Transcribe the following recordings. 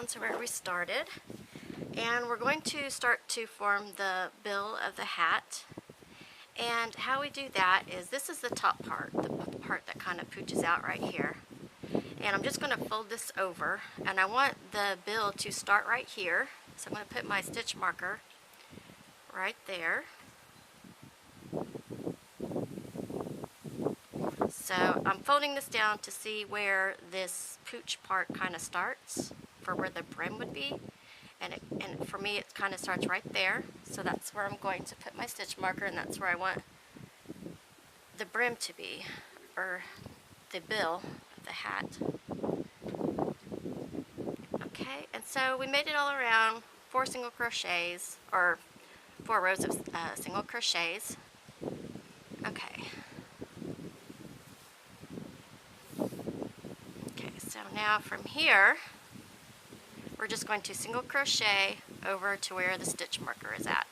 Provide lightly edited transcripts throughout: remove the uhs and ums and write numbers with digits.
down to where we started, and we're going to start to form the bill of the hat. And how we do that is, this is the top part, the part that kind of pooches out right here. And I'm just going to fold this over, and I want the bill to start right here. So I'm going to put my stitch marker right there. So I'm folding this down to see where this pooch part kind of starts, for where the brim would be. And for me, it kind of starts right there. So that's where I'm going to put my stitch marker, and that's where I want the brim to be, or the bill of the hat. Okay, and so we made it all around 4 single crochets, or 4 rows of single crochets. Okay. Okay, so now from here, we're just going to single crochet over to where the stitch marker is at.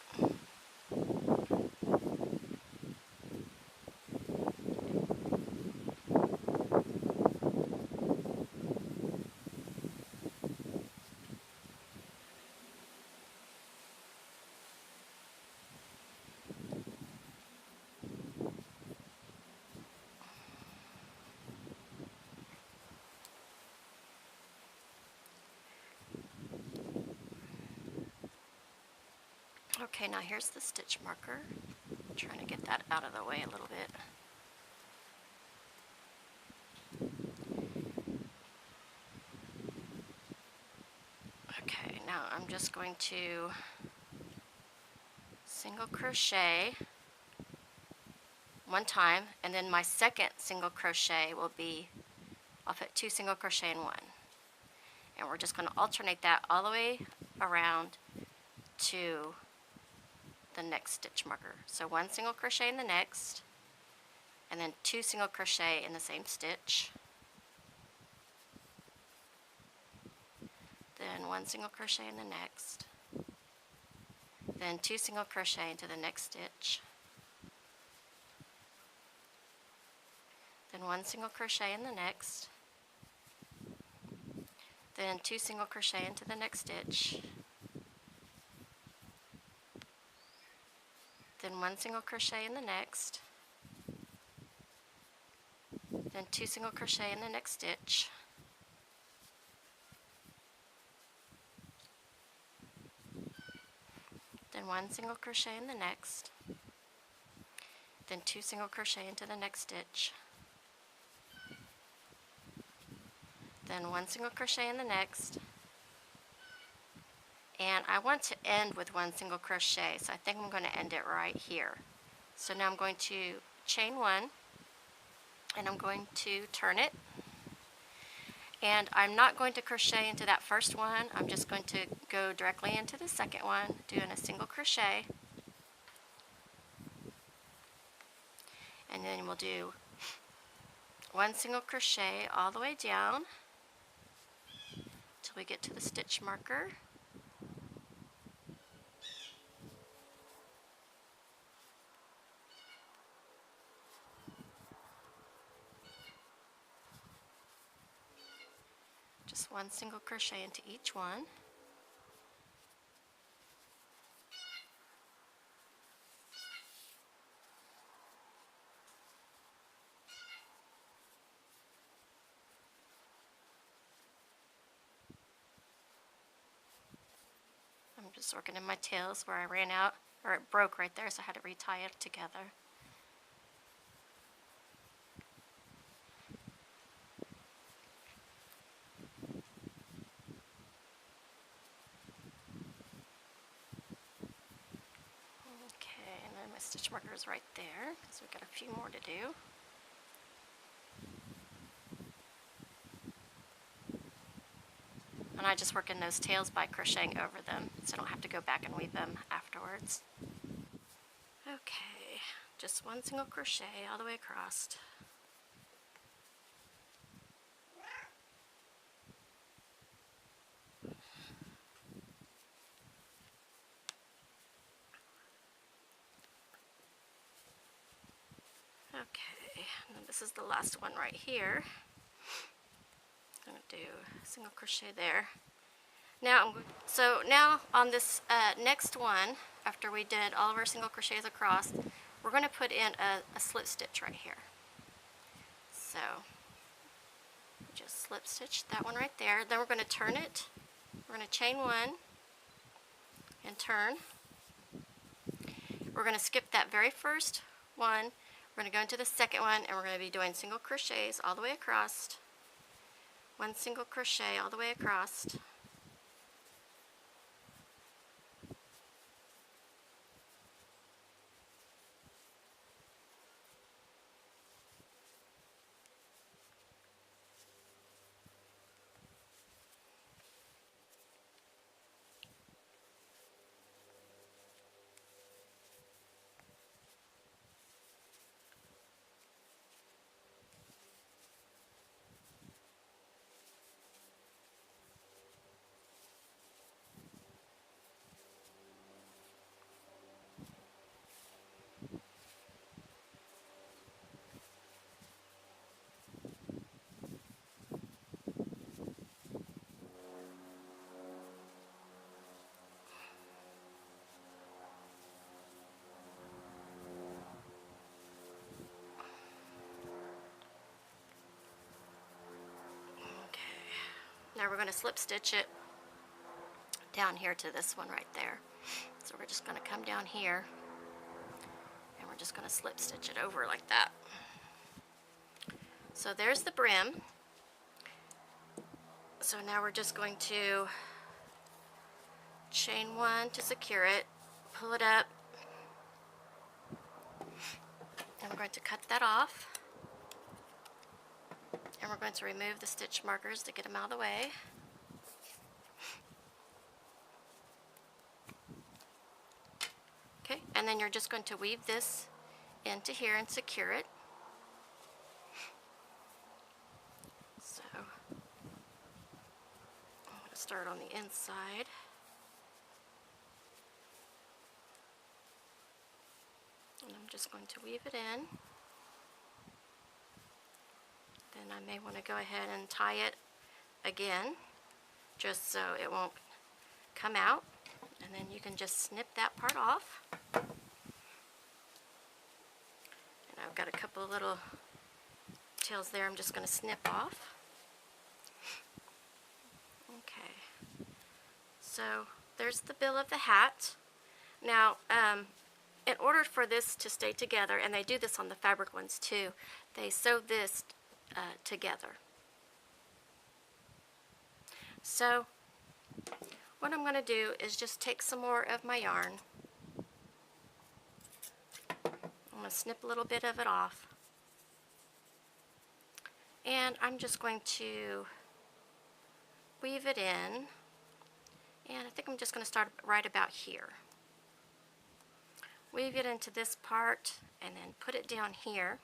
Okay, now here's the stitch marker. I'm trying to get that out of the way a little bit. Okay, now I'm just going to single crochet one time, and then my second single crochet will be, I'll put 2 single crochet in 1. And we're just going to alternate that all the way around to the next stitch marker. So 1 single crochet in the next, and then 2 single crochet in the same stitch, then 1 single crochet in the next, then 2 single crochet into the next stitch, then 1 single crochet in the next, then 2 single crochet into the next stitch, then 1 single crochet in the next, then 2 single crochet in the next stitch, then 1 single crochet in the next, then 2 single crochet into the next stitch, then 1 single crochet in the next, and I want to end with 1 single crochet, so I think I'm going to end it right here. So now I'm going to chain 1, and I'm going to turn it, and I'm not going to crochet into that first one. I'm just going to go directly into the second one, doing a single crochet, and then we'll do 1 single crochet all the way down till we get to the stitch marker. Just 1 single crochet into each one. I'm just working in my tails where I ran out, or it broke right there, so I had to retie it together. Okay, and then my stitch marker is right there, because we've got a few more to do. And I just work in those tails by crocheting over them, so I don't have to go back and weave them afterwards. Okay, just 1 single crochet all the way across. Okay, and then this is the last one right here. I'm going to do a single crochet there. Now on this next one, after we did all of our single crochets across, we're going to put in a slip stitch right here. So just slip stitch that one right there. Then we're going to turn it. We're going to chain one and turn. We're going to skip that very first one. We're going to go into the second one, and we're going to be doing single crochets all the way across. One single crochet all the way across. Now we're going to slip stitch it down here to this one right there. So we're just going to come down here and we're just going to slip stitch it over like that. So there's the brim. So now we're just going to chain one to secure it, pull it up, and we're going to cut that off. And we're going to remove the stitch markers to get them out of the way. Okay, and then you're just going to weave this into here and secure it. So I'm going to start on the inside. And I'm just going to weave it in. Then I may want to go ahead and tie it again, just so it won't come out. And then you can just snip that part off. And I've got a couple of little tails there I'm just going to snip off. Okay, so there's the bill of the hat. Now, in order for this to stay together, and they do this on the fabric ones too, they sew this together. So what I'm going to do is just take some more of my yarn. I'm going to snip a little bit of it off. And I'm just going to weave it in. And I think I'm just going to start right about here. Weave it into this part and then put it down here.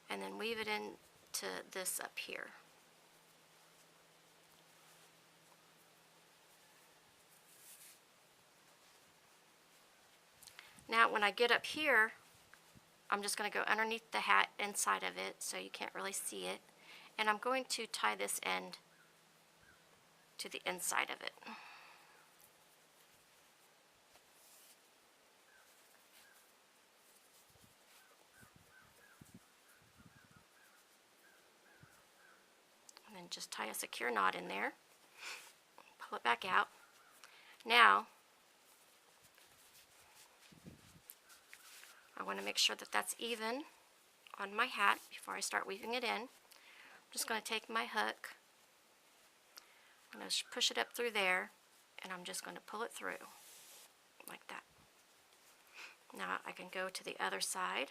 And then weave it into this up here. Now when I get up here, I'm just going to go underneath the hat inside of it so you can't really see it. And I'm going to tie this end to the inside of it. And then just tie a secure knot in there. Pull it back out. Now, I want to make sure that that's even on my hat before I start weaving it in. I'm just going to take my hook, I'm going to push it up through there, and I'm just going to pull it through like that. Now I can go to the other side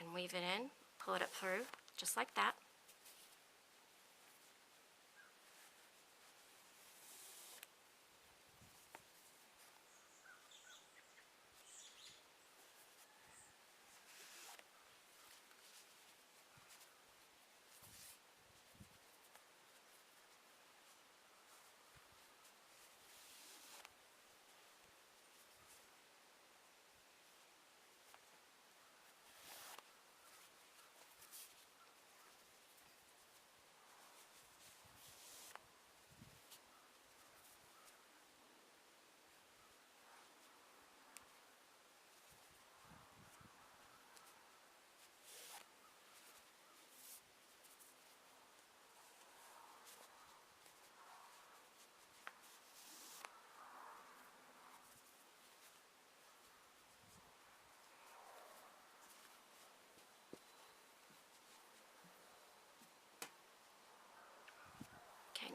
and weave it in, pull it up through, just like that.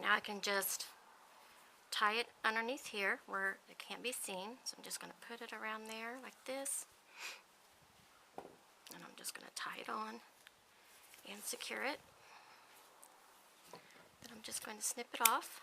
now I can just tie it underneath here where it can't be seen. So I'm just going to put it around there like this. And I'm just going to tie it on and secure it. Then I'm just going to snip it off.